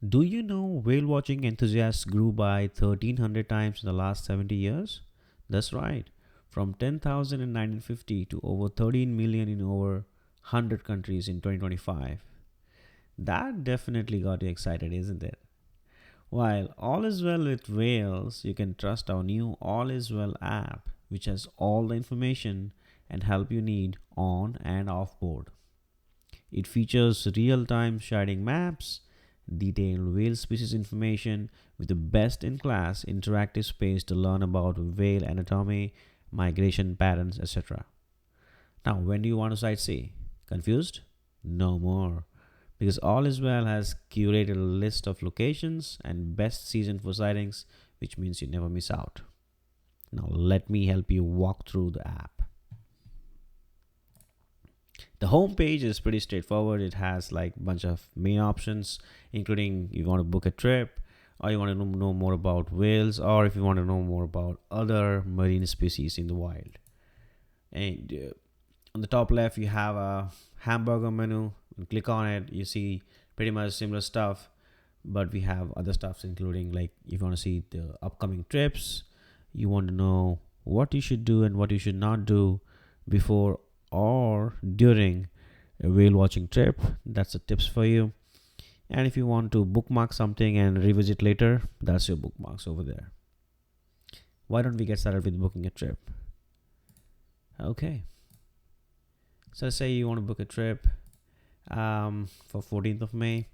Do you know whale watching enthusiasts grew by 1,300 times in the last 70 years? That's right, from 10,000 in 1950 to over 13 million in over 100 countries in 2025. That definitely got you excited, isn't it? While all is well with whales, you can trust our new All-Is-Whel app, which has all the information and help you need on and off board. It features real time shading maps, detailed whale species information, with the best in class interactive space to learn about whale anatomy, migration patterns, etc. Now, when do you want to sightsee? Confused? No more. Because All Is Well has curated a list of locations and best season for sightings, which means you never miss out. Now, let me help you walk through the app. The home page is pretty straightforward. It has like a bunch of main options, including you want to book a trip, or you want to know more about whales, or if you want to know more about other marine species in the wild. And on the top left, you have a hamburger menu. And click on it, you see pretty much similar stuff, but we have other stuffs, including like if you want to see the upcoming trips, you want to know what you should do and what you should not do before or during a whale watching trip. That's the tips for you. And if you want to bookmark something and revisit later, that's your bookmarks over there. Why don't we get started with booking a trip? Okay, so say you want to book a trip for 14th of May,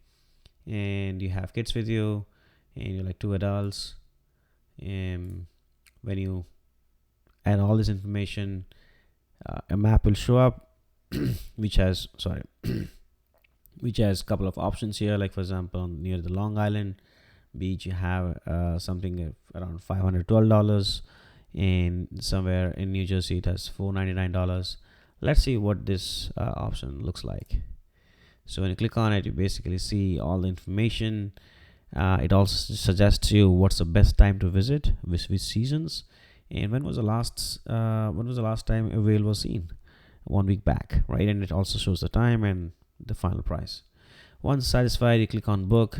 and you have kids with you, and you're like two adults. And when you add all this information, a map will show up, which has which has a couple of options here. Like for example, near the Long Island beach, you have something around $512, and somewhere in New Jersey it has $499. Let's see what this option looks like. So when you click on it, you basically see all the information. It also suggests you what's the best time to visit, which seasons, and when was the last time a whale was seen. 1 week back, right? And it also shows the time and the final price. Once satisfied, you click on book,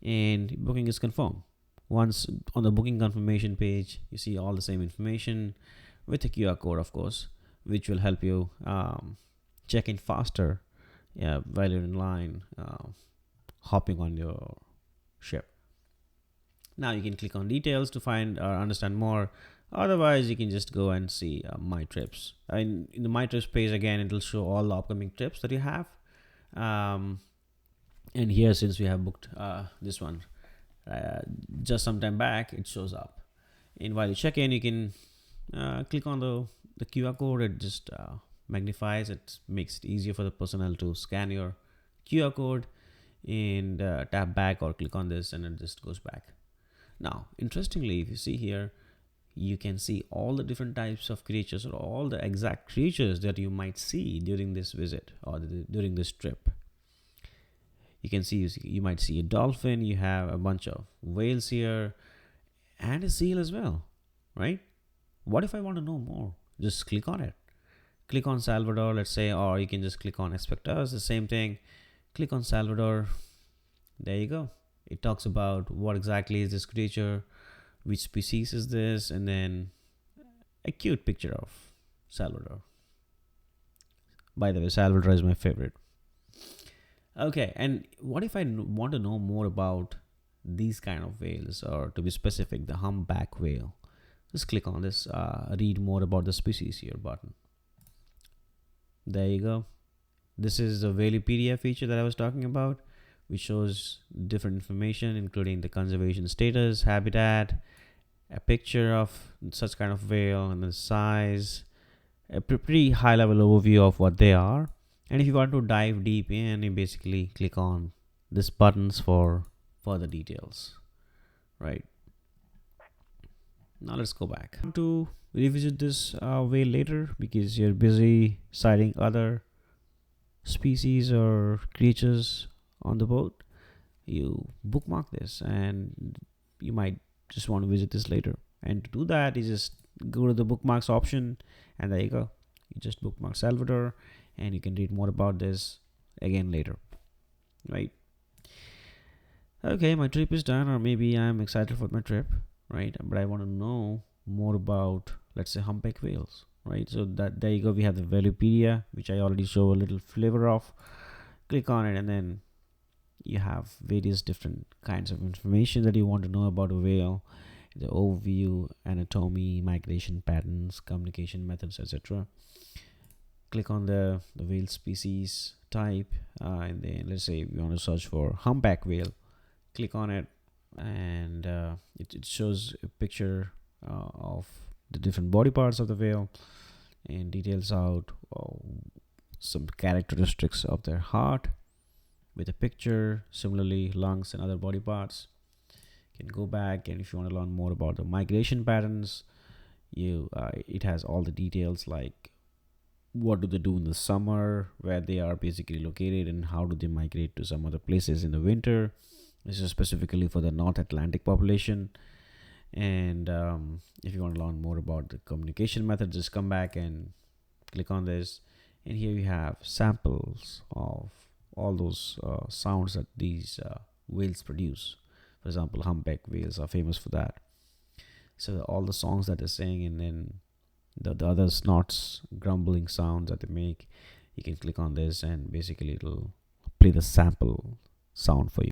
and booking is confirmed. Once on the booking confirmation page, you see all the same information with a QR code, of course, which will help you check in faster while you're in line, hopping on your ship. Now you can click on details to find or understand more. Otherwise, you can just go and see my trips. In the my trips page, again, it will show all the upcoming trips that you have. Um, and here, since we have booked this one just some time back, it shows up. And while you check in, you can click on the QR code. It just magnifies it, makes it easier for the personnel to scan your QR code, and tap back or click on this, and it just goes back. Now, interestingly, if you see here, you can see all the different types of creatures, or all the exact creatures that you might see during this visit or during this trip. You can see you might see a dolphin, you have a bunch of whales here, and a seal as well, right? What if I want to know more? Just click on it. Click on Salvador, let's say, or you can just click on expect us, the same thing. Click on Salvador. There you go. It talks about what exactly is this creature, which species is this, and then a cute picture of Salvador. By the way, Salvador is my favorite. Okay, and what if I want to know more about these kind of whales, or to be specific, the humpback whale? Just click on this read more about the species here button. There you go. This is the Whalepedia feature that I was talking about, which shows different information, including the conservation status, habitat, a picture of such kind of whale, and the size, a pretty high level overview of what they are. And if you want to dive deep in, you basically click on this buttons for further details, right? Now let's go back to revisit this whale later, because you're busy sighting other species or creatures on the boat. You bookmark this, and you might just want to visit this later. And to do that, you just go to the bookmarks option, and there you go. You just bookmark Salvador, and you can read more about this again later, right? Okay, my trip is done, or maybe I'm excited for my trip, right? But I want to know more about, let's say, humpback whales, right? So that there you go. We have the Velopedia, which I already show a little flavor of. Click on it, and then you have various different kinds of information that you want to know about a whale, the overview, anatomy, migration patterns, communication methods, etc. Click on the whale species type, and then let's say we want to search for humpback whale. Click on it, and it shows a picture of the different body parts of the whale, and details out some characteristics of their heart with a picture. Similarly, lungs and other body parts. You can go back, and if you want to learn more about the migration patterns, you it has all the details like what do they do in the summer, where they are basically located, and how do they migrate to some other places in the winter. This is specifically for the North Atlantic population. And if you want to learn more about the communication methods, just come back and click on this. And here you have samples of all those sounds that these whales produce. For example, humpback whales are famous for that. So all the songs that they're saying, and then the other snorts, grumbling sounds that they make, you can click on this, and basically it'll play the sample sound for you.